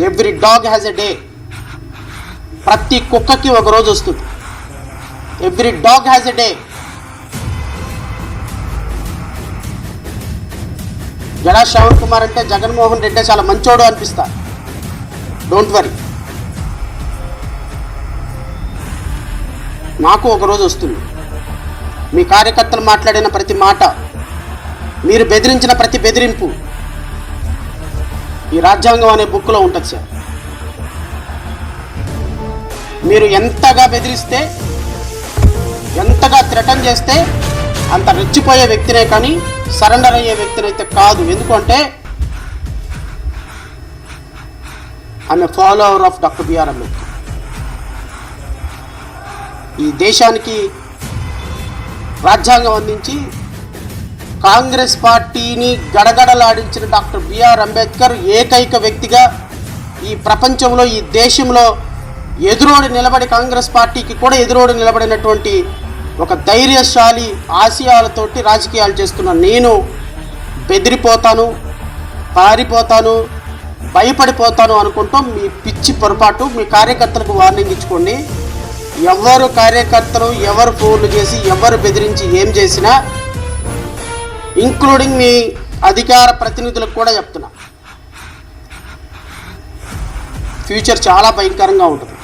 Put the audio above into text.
Every dog has a day. ప్రతి కుక్కకి ఒక రోజు వస్తుంది. Every dog has a day. Jada Sravan Kumar అంటే జగన్మోహన్ రెడ్డి చాలా మంచోడు అనిపిస్తా. డోంట్ వరీ, నాకు ఒకరోజు వస్తుంది. మీ కార్యకర్తలు మాట్లాడిన ప్రతి మాట, మీరు బెదిరించిన ప్రతి బెదిరింపు ఈ రాజ్యాంగం అనే బుక్లో ఉంటుంది సార్. మీరు ఎంతగా బెదిరిస్తే, ఎంతగా థ్రెటన్ చేస్తే అంత రెచ్చిపోయే వ్యక్తినే కానీ సరెండర్ అయ్యే వ్యక్తినైతే కాదు. ఎందుకంటే ఆమె follower of doctor B R Ambedkar. ఈ దేశానికి రాజ్యాంగం అందించి కాంగ్రెస్ పార్టీని గడగడలాడించిన డాక్టర్ బిఆర్ అంబేద్కర్ ఏకైక వ్యక్తిగా ఈ ప్రపంచంలో, ఈ దేశంలో ఎదురోడి నిలబడి, కాంగ్రెస్ పార్టీకి కూడా ఎదురోడి నిలబడినటువంటి ఒక ధైర్యశాలి, ఆశయాలతోటి రాజకీయాలు చేస్తున్న నేను బెదిరిపోతాను, పారిపోతాను, భయపడిపోతాను అనుకుంటాం మీ పిచ్చి పొరపాటు. మీ కార్యకర్తలకు వార్నింగ్ ఇచ్చుకోండి. ఎవరు కార్యకర్తలు ఎవరు ఫోన్లు చేసి ఎవరు బెదిరించి ఏం చేసినా, ఇంక్లూడింగ్ మీ అధికార ప్రతినిధులకు కూడా చెప్తున్నా, ఫ్యూచర్ చాలా భయంకరంగా ఉంటుంది.